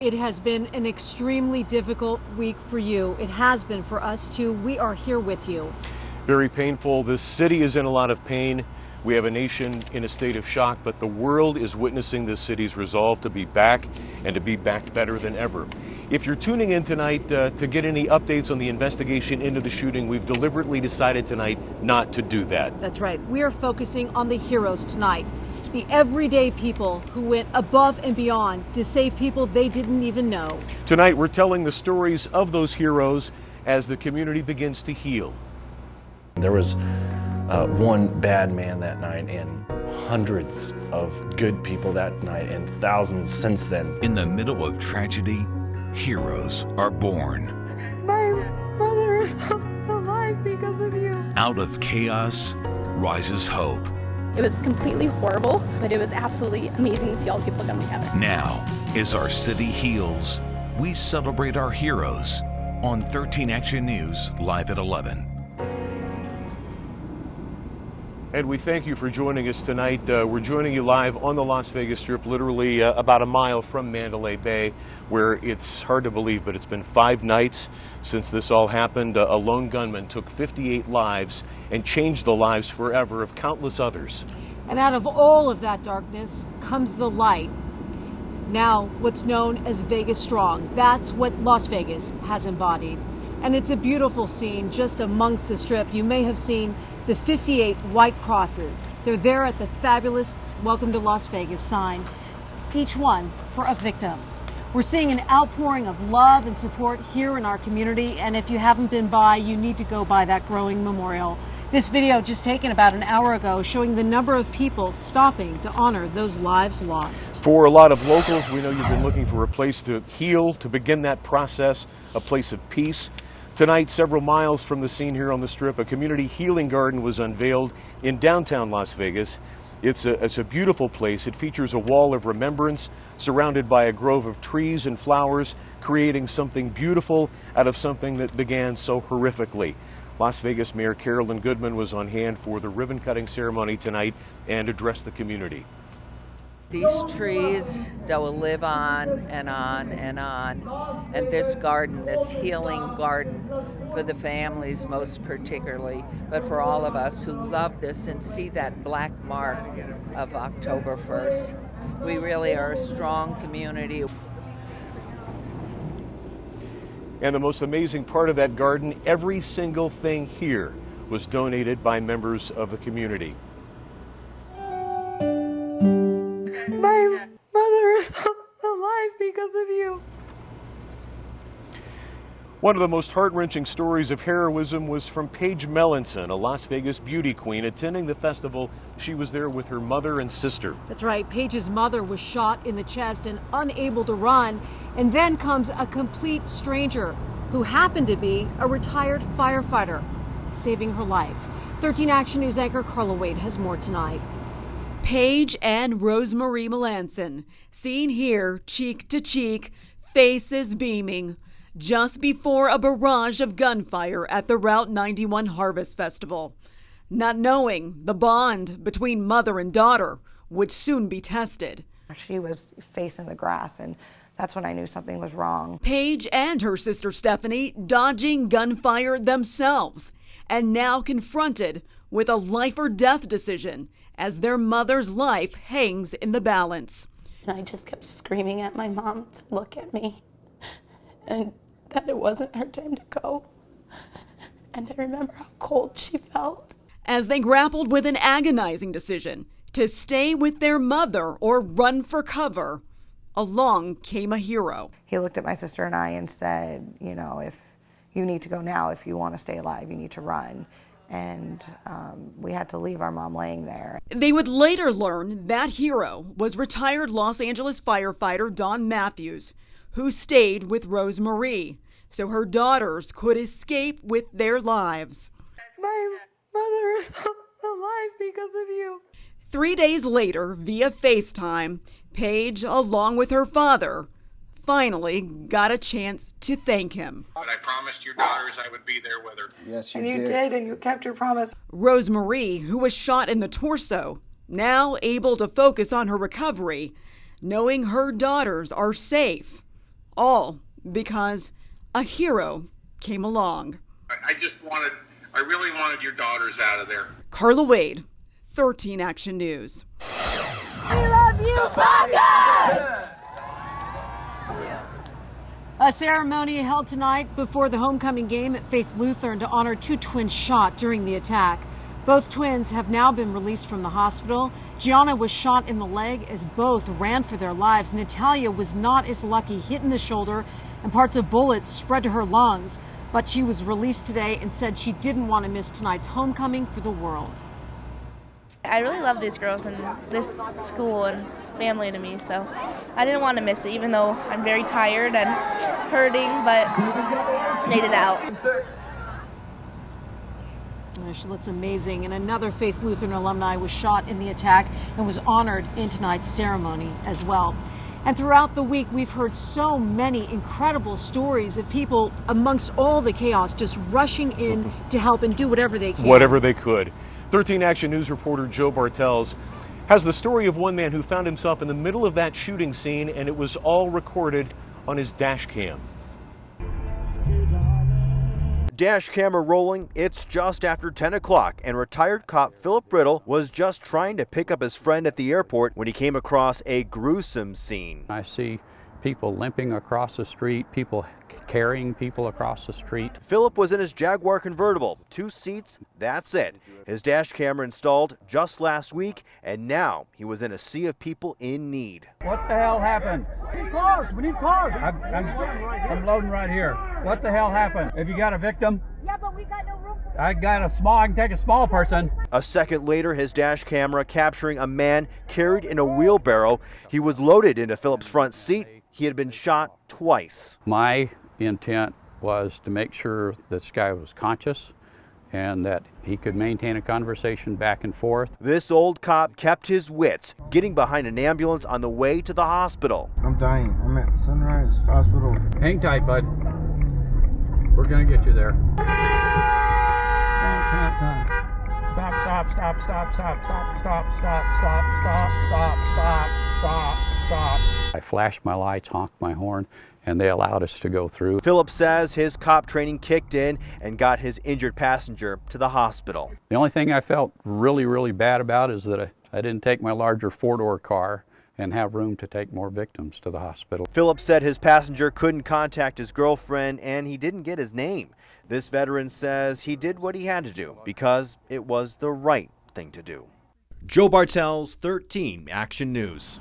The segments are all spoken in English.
It has been an extremely difficult week for you. It has been for us too. We are here with you. Very painful. This city is in a lot of pain. We have a nation in a state of shock, but the world is witnessing this city's resolve to be back and to be back better than ever. If you're tuning in tonight to get any updates on the investigation into the shooting, we've deliberately decided tonight not to do that. That's right. We are focusing on the heroes tonight. The everyday people who went above and beyond to save people they didn't even know. Tonight, we're telling the stories of those heroes as the community begins to heal. There was one bad man that night and hundreds of good people that night and thousands since then. In the middle of tragedy, heroes are born. My mother is alive because of you. Out of chaos rises hope. It was completely horrible, but it was absolutely amazing to see all the people come together. Now, as our city heals, we celebrate our heroes on 13 Action News, live at 11. And we thank you for joining us tonight. We're joining you live on the Las Vegas Strip, literally about a mile from Mandalay Bay, where it's hard to believe, but it's been 5 nights since this all happened. A lone gunman took 58 lives and changed the lives forever of countless others. And out of all of that darkness comes the light. Now, what's known as Vegas Strong. That's what Las Vegas has embodied. And it's a beautiful scene just amongst the Strip. You may have seen the 58 white crosses. They're there at the fabulous Welcome to Las Vegas sign, each one for a victim. We're seeing an outpouring of love and support here in our community, and if you haven't been by, you need to go by that growing memorial. This video just taken about an hour ago showing the number of people stopping to honor those lives lost. For a lot of locals, we know you've been looking for a place to heal, to begin that process, a place of peace. Tonight, several miles from the scene here on the Strip, a community healing garden was unveiled in downtown Las Vegas. It's a beautiful place. It features a wall of remembrance surrounded by a grove of trees and flowers, creating something beautiful out of something that began so horrifically. Las Vegas Mayor Carolyn Goodman was on hand for the ribbon-cutting ceremony tonight and addressed the community. These trees that will live on and on and on. And this garden, this healing garden for the families most particularly, but for all of us who love this and see that black mark of October 1st. We really are a strong community. And the most amazing part of that garden, every single thing here was donated by members of the community. My mother is alive because of you. One of the most heart-wrenching stories of heroism was from Paige Melanson, a Las Vegas beauty queen attending the festival. She was there with her mother and sister. That's right. Paige's mother was shot in the chest and unable to run. And then comes a complete stranger who happened to be a retired firefighter, saving her life. 13 Action News anchor Carla Wade has more tonight. Paige and Paige Melanson, seen here cheek to cheek, faces beaming, just before a barrage of gunfire at the Route 91 Harvest Festival, not knowing the bond between mother and daughter would soon be tested. She was facing the grass, and that's when I knew something was wrong. Paige and her sister Stephanie dodging gunfire themselves, and now confronted with a life or death decision as their mother's life hangs in the balance. And I just kept screaming at my mom to look at me and that it wasn't her time to go. And I remember how cold she felt. As they grappled with an agonizing decision to stay with their mother or run for cover, along came a hero. He looked at my sister and I and said, you know, if you need to go now, if you want to stay alive, you need to run. And we had to leave our mom laying there. They would later learn that hero was retired Los Angeles firefighter Don Matthews, who stayed with Rosemarie so her daughters could escape with their lives. My mother is alive because of you. 3 days later, via FaceTime, Paige, along with her father, finally got a chance to thank him. But I promised your daughters I would be there with her. Yes, And you did, and you kept your promise. Rosemarie, who was shot in the torso, now able to focus on her recovery, knowing her daughters are safe All because a hero came along. I really wanted your daughters out of there. Carla Wade, 13 Action News. We love you, Buckeyes! A ceremony held tonight before the homecoming game at Faith Lutheran to honor two twins shot during the attack. Both twins have now been released from the hospital. Gianna was shot in the leg as both ran for their lives. Natalia was not as lucky, hit in the shoulder, and parts of bullets spread to her lungs. But she was released today and said she didn't want to miss tonight's homecoming for the world. I really love these girls and this school and it's family to me, so I didn't want to miss it, even though I'm very tired and hurting, but made it out. She looks amazing. And another Faith Lutheran alumni was shot in the attack and was honored in tonight's ceremony as well. And throughout the week, we've heard so many incredible stories of people amongst all the chaos just rushing in to help and do whatever they can. Whatever they could. 13 Action News reporter Joe Bartels has the story of one man who found himself in the middle of that shooting scene, and it was all recorded on his dash cam. Dash camera rolling, it's just after 10 o'clock, and retired cop Philip Riddle was just trying to pick up his friend at the airport when he came across a gruesome scene. I see people limping across the street, people carrying people across the street. Philip was in his Jaguar convertible, 2 seats, that's it. His dash camera installed just last week, and now he was in a sea of people in need. What the hell happened? We need cars, we need cars. I'm loading right here. What the hell happened? Have you got a victim? Yeah, but we got no room for I can take a small person. A second later, his dash camera capturing a man carried in a wheelbarrow. He was loaded into Philip's front seat. He had been shot twice. My intent was to make sure this guy was conscious and that he could maintain a conversation back and forth. This old cop kept his wits, getting behind an ambulance on the way to the hospital. I'm dying. I'm at Sunrise Hospital. Hang tight, bud. We're gonna get you there. Stop, stop, stop, stop, stop, stop, stop, stop, stop, stop, stop, stop, stop, stop. I flashed my lights, honked my horn, and they allowed us to go through. Philip says his cop training kicked in and got his injured passenger to the hospital. The only thing I felt really bad about is that I didn't take my larger 4-door car and have room to take more victims to the hospital. Philip said his passenger couldn't contact his girlfriend and he didn't get his name. This veteran says he did what he had to do because it was the right thing to do. Joe Bartels, 13 Action News.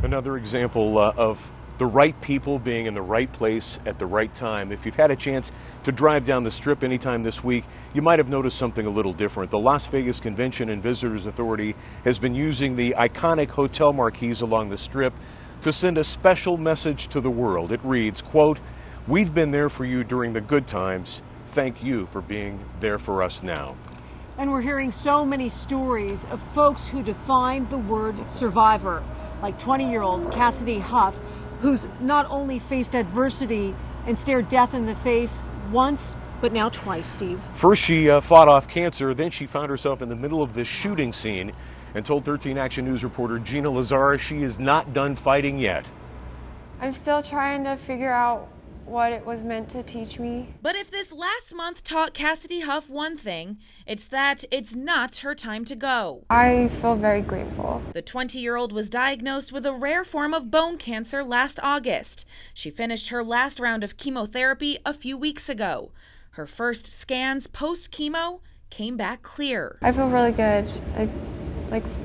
Another example of the right people being in the right place at the right time. If you've had a chance to drive down the Strip anytime this week, you might have noticed something a little different. The Las Vegas Convention and Visitors Authority has been using the iconic hotel marquees along the Strip to send a special message to the world. It reads, quote, "We've been there for you during the good times. Thank you for being there for us now." And we're hearing so many stories of folks who define the word survivor, like 20-year-old Cassidy Huff, who's not only faced adversity and stared death in the face once, but now twice, Steve. First, she fought off cancer. Then she found herself in the middle of this shooting scene and told 13 Action News reporter Gina Lazara she is not done fighting yet. I'm still trying to figure out what it was meant to teach me. But if this last month taught Cassidy Huff one thing, it's that it's not her time to go. I feel very grateful. The 20-year-old was diagnosed with a rare form of bone cancer last August. She finished her last round of chemotherapy a few weeks ago. Her first scans post-chemo came back clear. I feel really good.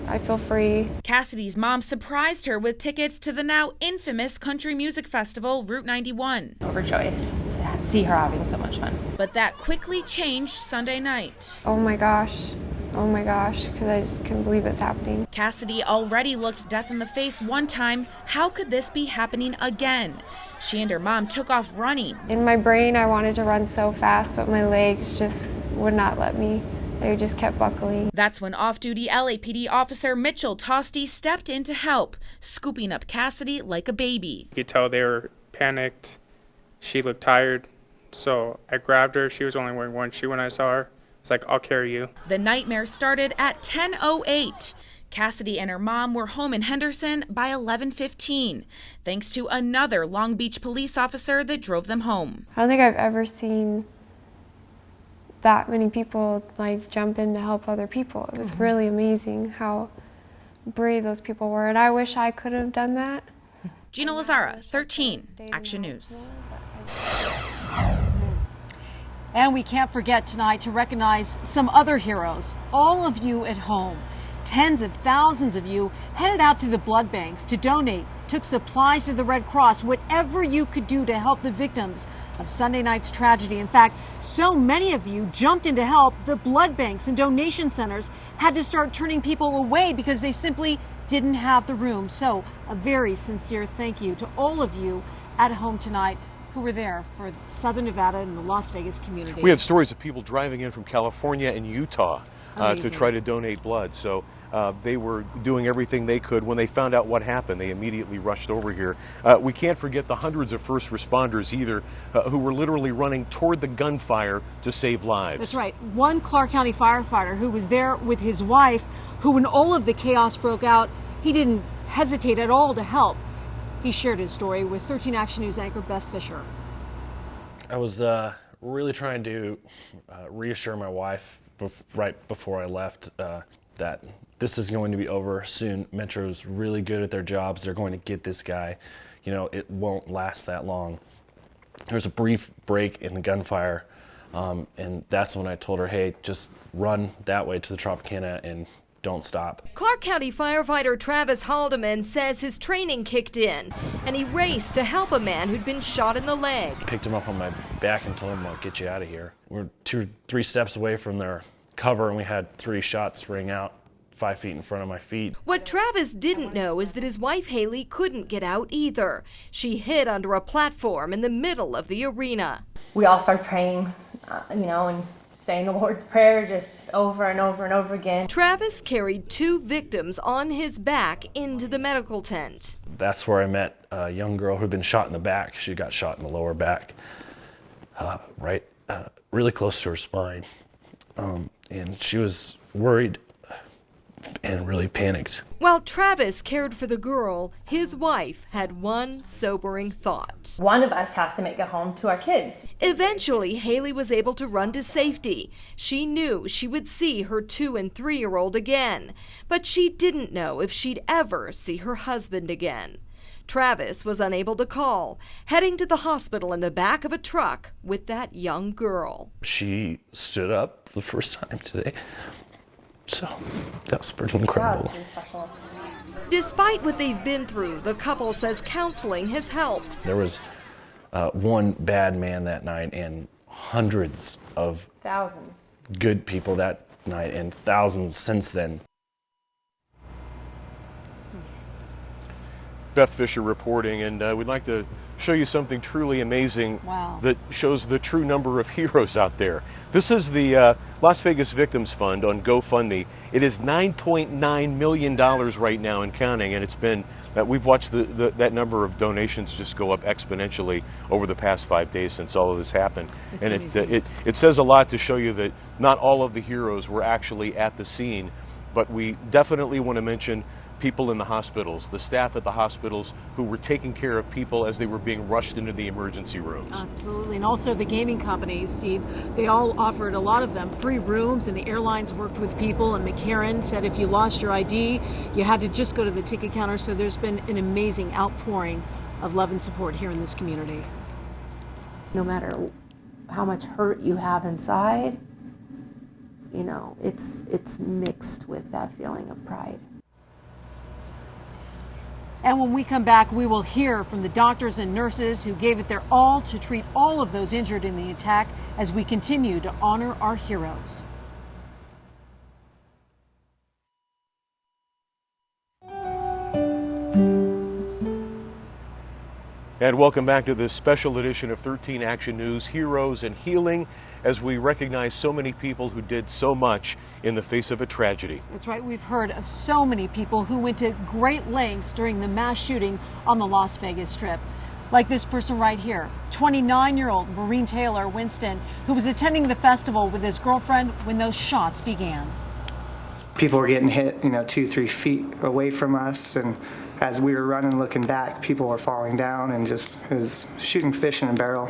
I feel free. Cassidy's mom surprised her with tickets to the now infamous country music festival, Route 91. Overjoyed to see her having so much fun. But that quickly changed Sunday night. Oh my gosh, because I just couldn't believe it's happening. Cassidy already looked death in the face one time. How could this be happening again? She and her mom took off running. In my brain, I wanted to run so fast, but my legs just would not let me. They just kept buckling. That's when off-duty LAPD officer Mitchell Tosti stepped in to help, scooping up Cassidy like a baby. You could tell they were panicked. She looked tired, so I grabbed her. She was only wearing one shoe when I saw her. I was like, "I'll carry you." The nightmare started at 10:08. Cassidy and her mom were home in Henderson by 11:15, thanks to another Long Beach police officer that drove them home. I don't think I've ever seen that many people like jump in to help other people. It was really amazing how brave those people were, and I wish I could have done that. Gina Lazara, 13 Action News. And we can't forget tonight to recognize some other heroes. All of you at home, tens of thousands of you headed out to the blood banks to donate, took supplies to the Red Cross, whatever you could do to help the victims of Sunday night's tragedy. In fact, so many of you jumped in to help. The blood banks and donation centers had to start turning people away because they simply didn't have the room. So a very sincere thank you to all of you at home tonight who were there for Southern Nevada and the Las Vegas community. We had stories of people driving in from California and Utah to try to donate blood. So they were doing everything they could. When they found out what happened, they immediately rushed over here. We can't forget the hundreds of first responders either who were literally running toward the gunfire to save lives. That's right. One Clark County firefighter who was there with his wife, who when all of the chaos broke out, he didn't hesitate at all to help. He shared his story with 13 Action News anchor Beth Fisher. I was really trying to reassure my wife right before I left that this is going to be over soon. Metro's really good at their jobs. They're going to get this guy. You know, it won't last that long. There was a brief break in the gunfire, and that's when I told her, hey, just run that way to the Tropicana and don't stop. Clark County firefighter Travis Haldeman says his training kicked in, and he raced to help a man who'd been shot in the leg. Picked him up on my back and told him, I'll get you out of here. We're 2-3 steps away from their cover, and we had 3 shots ring out 5 feet in front of my feet. What Travis didn't know is that his wife Haley couldn't get out either. She hid under a platform in the middle of the arena. We all started praying, and saying the Lord's Prayer just over and over and over again. Travis carried 2 victims on his back into the medical tent. That's where I met a young girl who'd been shot in the back. She got shot in the lower back, really close to her spine. And she was worried and really panicked. While Travis cared for the girl, his wife had one sobering thought. One of us has to make it home to our kids. Eventually, Haley was able to run to safety. She knew she would see her 2- and 3-year-old again, but she didn't know if she'd ever see her husband again. Travis was unable to call, heading to the hospital in the back of a truck with that young girl. She stood up for the first time today. So that was pretty incredible. That was really special. Despite what they've been through, the couple says counseling has helped. There was one bad man that night and hundreds of thousands good people that night and thousands since then. Beth Fisher reporting, and we'd like to show you something truly amazing that shows the true number of heroes out there. This is the Las Vegas Victims Fund on GoFundMe. It is $9.9 million right now and counting, and it's been, we've watched that number of donations just go up exponentially over the past 5 days since all of this happened. And it says a lot to show you that not all of the heroes were actually at the scene, but we definitely want to mention people in the hospitals, the staff at the hospitals who were taking care of people as they were being rushed into the emergency rooms. Absolutely, and also the gaming companies, Steve, they all offered, a lot of them, free rooms, and the airlines worked with people, and McCarran said if you lost your ID, you had to just go to the ticket counter, so there's been an amazing outpouring of love and support here in this community. No matter how much hurt you have inside, it's mixed with that feeling of pride. And when we come back, we will hear from the doctors and nurses who gave it their all to treat all of those injured in the attack as we continue to honor our heroes. And welcome back to this special edition of 13 Action News, Heroes and Healing, as we recognize so many people who did so much in the face of a tragedy. That's right. We've heard of so many people who went to great lengths during the mass shooting on the Las Vegas Strip. Like this person right here, 29-year-old Maureen Taylor Winston, who was attending the festival with his girlfriend when those shots began. people were getting hit, 2-3 feet away from us, and as we were running, looking back, people were falling down, and it was shooting fish in a barrel.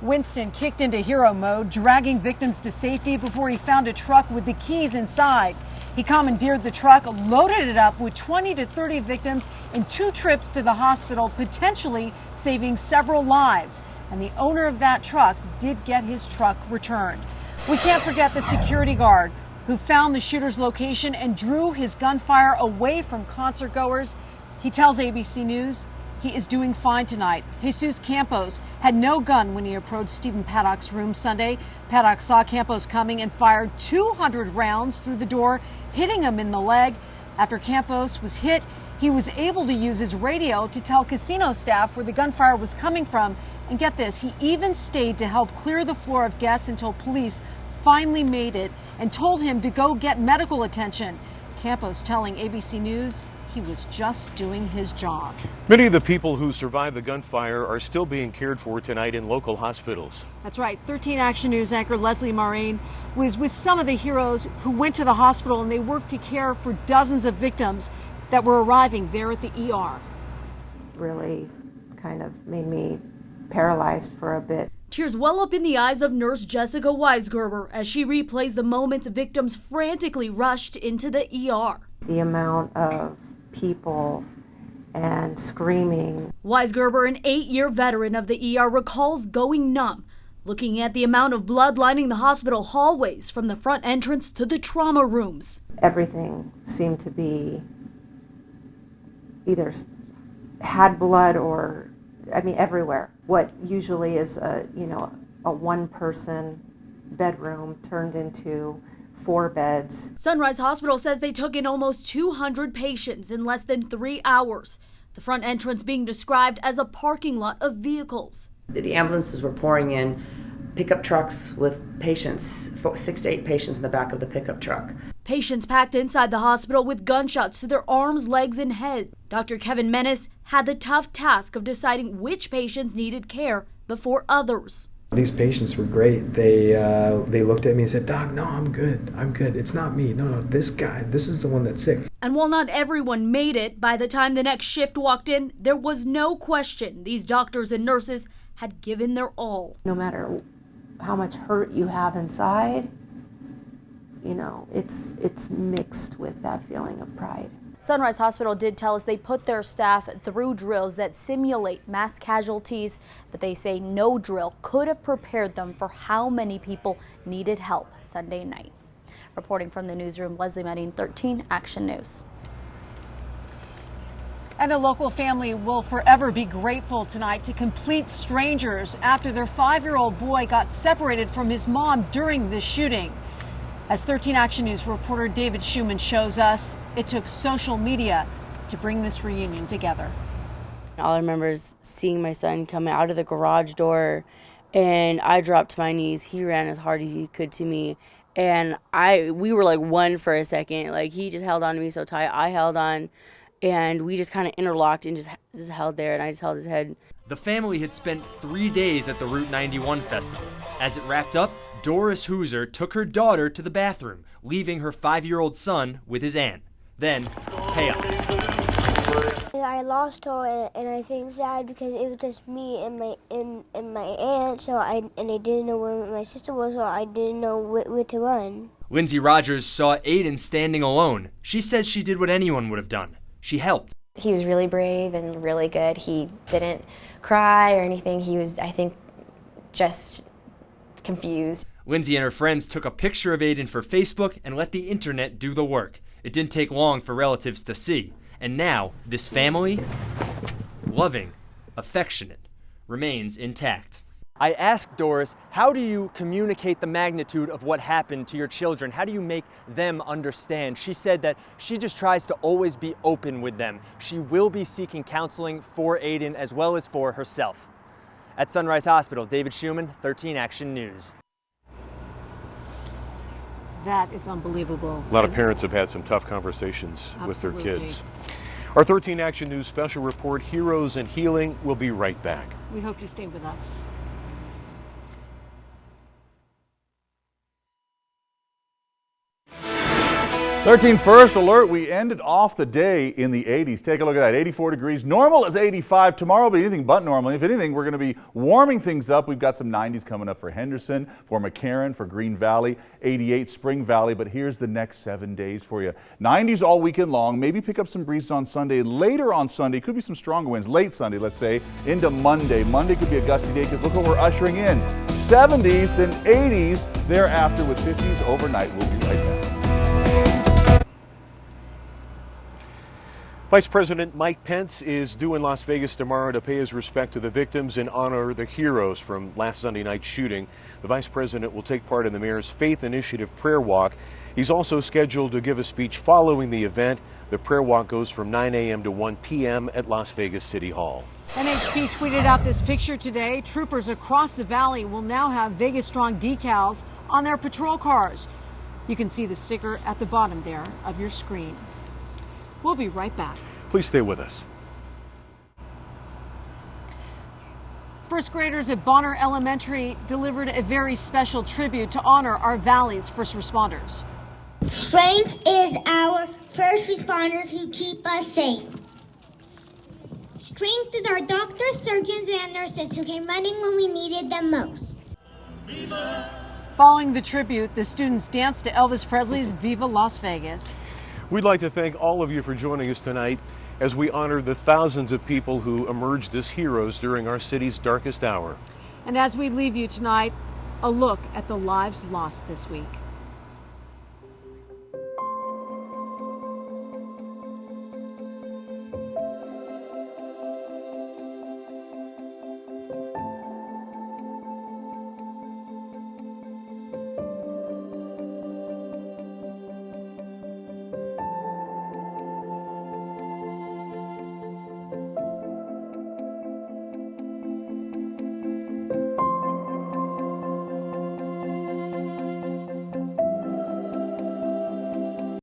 Winston kicked into hero mode, dragging victims to safety before he found a truck with the keys inside. He commandeered the truck, loaded it up with 20 to 30 victims in 2 trips to the hospital, potentially saving several lives. And the owner of that truck did get his truck returned. We can't forget the security guard who found the shooter's location and drew his gunfire away from concert goers. He tells ABC News he is doing fine tonight. Jesus Campos had no gun when he approached Stephen Paddock's room Sunday. Paddock saw Campos coming and fired 200 rounds through the door, hitting him in the leg. After Campos was hit, he was able to use his radio to tell casino staff where the gunfire was coming from. And get this, he even stayed to help clear the floor of guests until police finally made it and told him to go get medical attention. Campos telling ABC News he was just doing his job. Many of the people who survived the gunfire are still being cared for tonight in local hospitals. That's right. 13 Action News anchor Leslie Moraine was with some of the heroes who went to the hospital, and they worked to care for dozens of victims that were arriving there at the ER. Really kind of made me paralyzed for a bit. Tears well up in the eyes of nurse Jessica Weisgerber as she replays the moments victims frantically rushed into the ER. The amount of people and screaming. Weisgerber, an 8-year veteran of the ER, recalls going numb, looking at the amount of blood lining the hospital hallways from the front entrance to the trauma rooms. Everything seemed to be either had blood or, everywhere. What usually is a 1-person bedroom turned into 4 beds. Sunrise Hospital says they took in almost 200 patients in less than 3 hours. The front entrance being described as a parking lot of vehicles. The ambulances were pouring in, pickup trucks with patients, 6 to 8 patients in the back of the pickup truck. Patients packed inside the hospital with gunshots to their arms, legs, and head. Dr. Kevin Menace had the tough task of deciding which patients needed care before others. These patients were great. They looked at me and said, "Doc, no, I'm good. It's not me. No, this guy, this is the one that's sick." And while not everyone made it, by the time the next shift walked in, there was no question these doctors and nurses had given their all. No matter how much hurt you have inside, it's mixed with that feeling of pride. Sunrise Hospital did tell us they put their staff through drills that simulate mass casualties, but they say no drill could have prepared them for how many people needed help Sunday night. Reporting from the newsroom, Leslie Medine, 13 Action News. And a local family will forever be grateful tonight to complete strangers after their 5-year-old boy got separated from his mom during this shooting. As 13 Action News reporter David Schumann shows us, it took social media to bring this reunion together. All I remember is seeing my son come out of the garage door, and I dropped to my knees. He ran as hard as he could to me, and we were like one for a second. Like, he just held on to me so tight. I held on, and we just kind of interlocked and just held there, and I just held his head. The family had spent 3 days at the Route 91 festival. As it wrapped up, Doris Hooser took her daughter to the bathroom, leaving her 5-year-old son with his aunt. Then, chaos. I lost her, and I think sad because it was just me and my aunt. So I didn't know where my sister was, so I didn't know where to run. Lindsay Rogers saw Aiden standing alone. She says she did what anyone would have done. She helped. He was really brave and really good. He didn't cry or anything. He was, I think, just confused. Lindsay and her friends took a picture of Aiden for Facebook and let the internet do the work. It didn't take long for relatives to see. And now, this family, loving, affectionate, remains intact. I asked Doris, how do you communicate the magnitude of what happened to your children? How do you make them understand? She said that she just tries to always be open with them. She will be seeking counseling for Aiden as well as for herself. At Sunrise Hospital, David Schumann, 13 Action News. That is unbelievable. A lot of parents have had some tough conversations with their Absolutely. kids. Our 13 Action News special report, Heroes and Healing, will be right back. We hope you stay with us. 13 first alert. We ended off the day in the 80s. Take a look at that. 84 degrees. Normal is 85. Tomorrow will be anything but normal. If anything, we're going to be warming things up. We've got some 90s coming up for Henderson, for McCarran, for Green Valley, 88 Spring Valley. But here's the next 7 days for you. 90s all weekend long. Maybe pick up some breezes on Sunday. Later on Sunday, could be some stronger winds. Late Sunday, let's say, into Monday. Monday could be a gusty day because look what we're ushering in. 70s, then 80s thereafter with 50s overnight. We'll be right back. Vice President Mike Pence is due in Las Vegas tomorrow to pay his respect to the victims and honor the heroes from last Sunday night's shooting. The Vice President will take part in the mayor's Faith Initiative prayer walk. He's also scheduled to give a speech following the event. The prayer walk goes from 9 a.m. to 1 p.m. at Las Vegas City Hall. NHP tweeted out this picture today. Troopers across the valley will now have Vegas Strong decals on their patrol cars. You can see the sticker at the bottom there of your screen. We'll be right back. Please stay with us. First graders at Bonner Elementary delivered a very special tribute to honor our valley's first responders. Strength is our first responders who keep us safe. Strength is our doctors, surgeons, and nurses who came running when we needed them most. Following the tribute, the students danced to Elvis Presley's Viva Las Vegas. We'd like to thank all of you for joining us tonight as we honor the thousands of people who emerged as heroes during our city's darkest hour. And as we leave you tonight, a look at the lives lost this week.